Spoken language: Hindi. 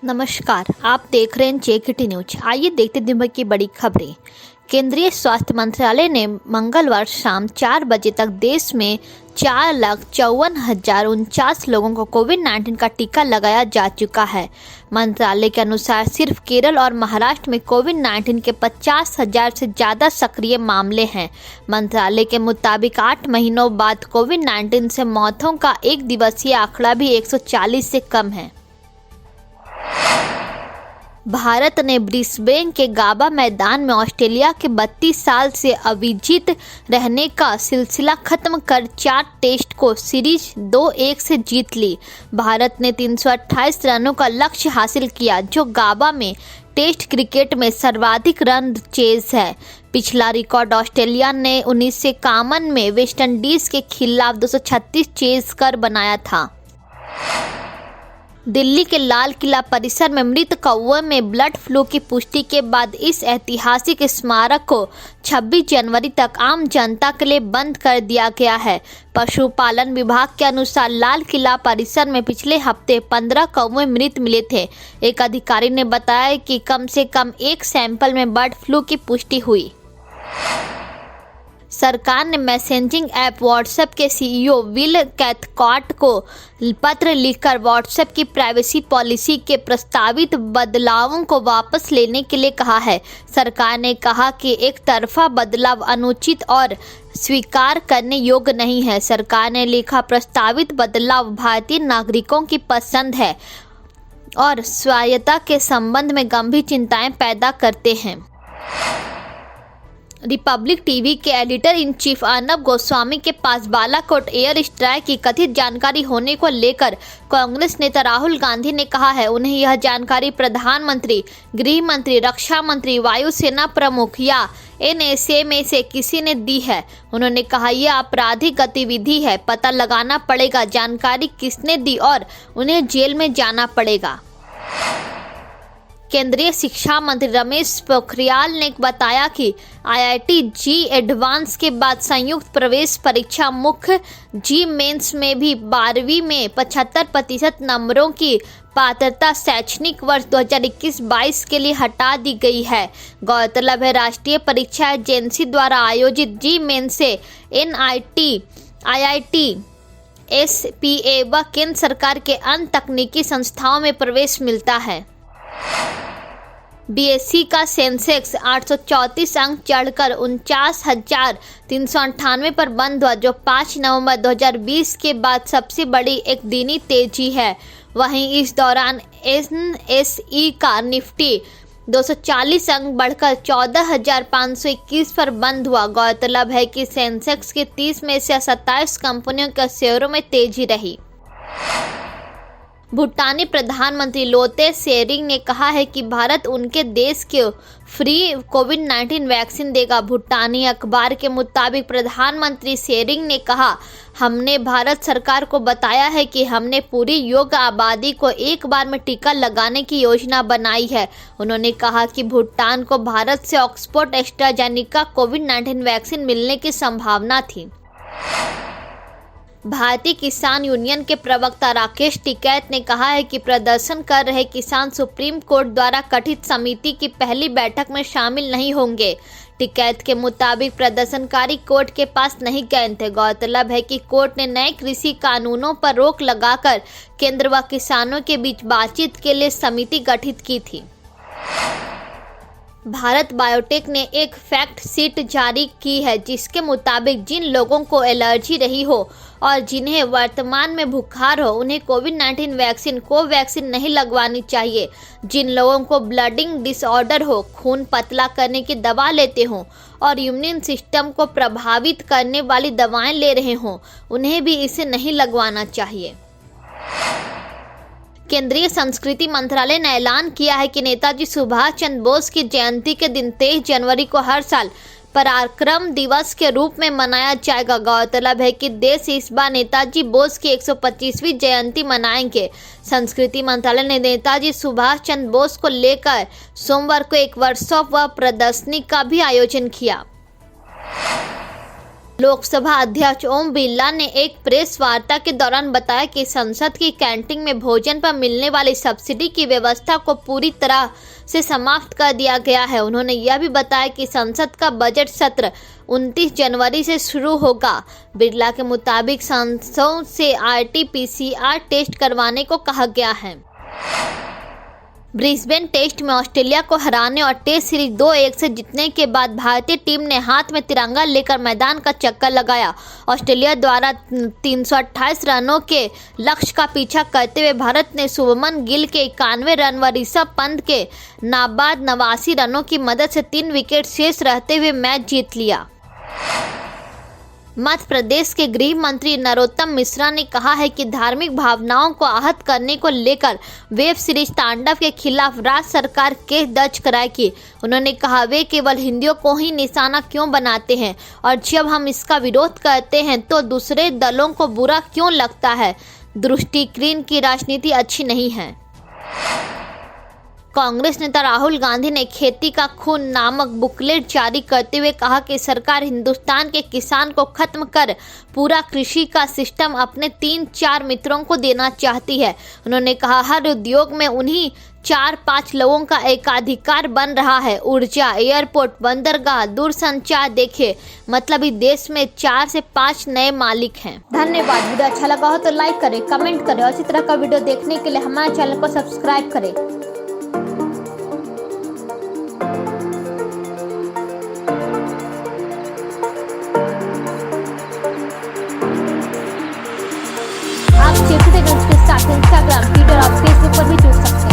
नमस्कार, आप देख रहे हैं जेकेटी न्यूज। आइए देखते हैं दिन भर की बड़ी खबरें। केंद्रीय स्वास्थ्य मंत्रालय ने मंगलवार शाम 4 बजे तक देश में 4,54,049 लोगों को कोविड-19 का टीका लगाया जा चुका है। मंत्रालय के अनुसार सिर्फ केरल और महाराष्ट्र में कोविड-19 के 50,000 से ज़्यादा सक्रिय मामले हैं। मंत्रालय के मुताबिक 8 महीनों बाद कोविड-19 से मौतों का एक दिवसीय आंकड़ा भी 140 से कम है। भारत ने ब्रिस्बेन के गाबा मैदान में ऑस्ट्रेलिया के 32 साल से अविजित रहने का सिलसिला खत्म कर 4 टेस्ट को सीरीज 2-1 से जीत ली। भारत ने 328 रनों का लक्ष्य हासिल किया, जो गाबा में टेस्ट क्रिकेट में सर्वाधिक रन चेज है। पिछला रिकॉर्ड ऑस्ट्रेलिया ने 1951 में वेस्टइंडीज के खिलाफ 236 चेज कर बनाया था। दिल्ली के लाल किला परिसर में मृत कौवे में बर्ड फ्लू की पुष्टि के बाद इस ऐतिहासिक स्मारक को 26 जनवरी तक आम जनता के लिए बंद कर दिया गया है। पशुपालन विभाग के अनुसार लाल किला परिसर में पिछले हफ्ते 15 कौवे मृत मिले थे। एक अधिकारी ने बताया कि कम से कम एक सैंपल में बर्ड फ्लू की पुष्टि हुई। सरकार ने मैसेजिंग ऐप व्हाट्सएप के सीईओ विल कैथकार्ट को पत्र लिखकर व्हाट्सएप की प्राइवेसी पॉलिसी के प्रस्तावित बदलावों को वापस लेने के लिए कहा है। सरकार ने कहा कि एक तरफा बदलाव अनुचित और स्वीकार करने योग्य नहीं है। सरकार ने लिखा, प्रस्तावित बदलाव भारतीय नागरिकों की पसंद है और स्वायत्तता के संबंध में गंभीर चिंताएं पैदा करते हैं। रिपब्लिक टीवी के editor in chief Arnab Goswami के पास बालाकोट एयर स्ट्राइक की कथित जानकारी होने को लेकर कांग्रेस नेता राहुल गांधी ने कहा है, उन्हें यह जानकारी प्रधानमंत्री, गृह मंत्री, रक्षा मंत्री, वायुसेना प्रमुख या एनएसए में से किसी ने दी है। उन्होंने कहा, यह आपराधिक गतिविधि है, पता लगाना पड़ेगा जानकारी किसने दी और उन्हें जेल में जाना पड़ेगा। केंद्रीय शिक्षा मंत्री रमेश पोखरियाल ने बताया कि आईआईटी जी एडवांस के बाद संयुक्त प्रवेश परीक्षा मुख्य जी मेंस में भी 12वीं में 75% नंबरों की पात्रता शैक्षणिक वर्ष 2021-22 के लिए हटा दी गई है। गौरतलब है, राष्ट्रीय परीक्षा एजेंसी द्वारा आयोजित जी मेन से एनआईटी, आईआईटी, एसपीए व केंद्र सरकार के अन्य तकनीकी संस्थाओं में प्रवेश मिलता है। बीएसई का सेंसेक्स 834 अंक चढ़कर 49,398 पर बंद हुआ, जो 5 नवंबर 2020 के बाद सबसे बड़ी एक दिनी तेजी है। वहीं इस दौरान एनएसई का निफ्टी 240 अंक बढ़कर 14,521 पर बंद हुआ। गौरतलब है कि सेंसेक्स की 30 में से 27 कंपनियों के शेयरों में तेजी रही। भूटानी प्रधानमंत्री लोते शेरिंग ने कहा है कि भारत उनके देश को फ्री कोविड-19 वैक्सीन देगा। भूटानी अखबार के मुताबिक प्रधानमंत्री शेरिंग ने कहा, हमने भारत सरकार को बताया है कि हमने पूरी योग्य आबादी को एक बार में टीका लगाने की योजना बनाई है। उन्होंने कहा कि भूटान को भारत से ऑक्सफोर्ड एस्ट्राजेनेका कोविड-19 वैक्सीन मिलने की संभावना थी। भारतीय किसान यूनियन के प्रवक्ता राकेश टिकैत ने कहा है कि प्रदर्शन कर रहे किसान सुप्रीम कोर्ट द्वारा गठित समिति की पहली बैठक में शामिल नहीं होंगे। टिकैत के मुताबिक प्रदर्शनकारी कोर्ट के पास नहीं गए थे। गौरतलब है कि कोर्ट ने नए कृषि कानूनों पर रोक लगाकर केंद्र व किसानों के बीच बातचीत के लिए समिति गठित की थी। भारत बायोटेक ने एक फैक्ट शीट जारी की है, जिसके मुताबिक जिन लोगों को एलर्जी रही हो और जिन्हें वर्तमान में बुखार हो, उन्हें कोविड-19 वैक्सीन कोवैक्सीन नहीं लगवानी चाहिए। जिन लोगों को ब्लीडिंग डिसऑर्डर हो, खून पतला करने की दवा लेते हों और इम्यून सिस्टम को प्रभावित करने वाली दवाएं ले रहे हों, उन्हें भी इसे नहीं लगवाना चाहिए। केंद्रीय संस्कृति मंत्रालय ने ऐलान किया है कि नेताजी सुभाष चंद्र बोस की जयंती के दिन 23 जनवरी को हर साल पराक्रम दिवस के रूप में मनाया जाएगा। गौरतलब है कि देश इस बार नेताजी बोस की 125वीं जयंती मनाएंगे। संस्कृति मंत्रालय ने नेताजी सुभाष चंद्र बोस को लेकर सोमवार को एक वर्कशॉप व प्रदर्शनी का भी आयोजन किया। लोकसभा अध्यक्ष ओम बिरला ने एक प्रेस वार्ता के दौरान बताया कि संसद की कैंटीन में भोजन पर मिलने वाली सब्सिडी की व्यवस्था को पूरी तरह से समाप्त कर दिया गया है। उन्होंने यह भी बताया कि संसद का बजट सत्र 29 जनवरी से शुरू होगा। बिरला के मुताबिक सांसदों से RT-PCR टेस्ट करवाने को कहा गया है। ब्रिस्बेन टेस्ट में ऑस्ट्रेलिया को हराने और टेस्ट सीरीज 2-1 से जीतने के बाद भारतीय टीम ने हाथ में तिरंगा लेकर मैदान का चक्कर लगाया। ऑस्ट्रेलिया द्वारा 328 रनों के लक्ष्य का पीछा करते हुए भारत ने शुभमन गिल के 91 रन व ऋषभ पंत के नाबाद 89 रनों की मदद से 3 विकेट शेष रहते हुए मैच जीत लिया। मध्य प्रदेश के गृह मंत्री नरोत्तम मिश्रा ने कहा है कि धार्मिक भावनाओं को आहत करने को लेकर वेब सीरीज तांडव के खिलाफ राज्य सरकार केस दर्ज कराएगी। उन्होंने कहा, वे केवल हिंदुओं को ही निशाना क्यों बनाते हैं और जब हम इसका विरोध करते हैं तो दूसरे दलों को बुरा क्यों लगता है। दृष्टिहीन की राजनीति अच्छी नहीं है। कांग्रेस नेता राहुल गांधी ने खेती का खून नामक बुकलेट जारी करते हुए कहा कि सरकार हिंदुस्तान के किसान को खत्म कर पूरा कृषि का सिस्टम अपने 3-4 मित्रों को देना चाहती है। उन्होंने कहा, हर उद्योग में उन्हीं 4-5 लोगों का एकाधिकार बन रहा है। ऊर्जा, एयरपोर्ट, बंदरगाह, दूरसंचार देखिए, मतलब इस देश में 4 से 5 नए मालिक हैं। धन्यवाद। वीडियो अच्छा लगा हो तो लाइक करें, कमेंट करें और इसी तरह का वीडियो देखने के लिए हमारे चैनल को सब्सक्राइब करें। आप चेक के साथ इंस्टाग्राम, ट्विटर और फेसबुक पर भी जुड़ सकते हैं।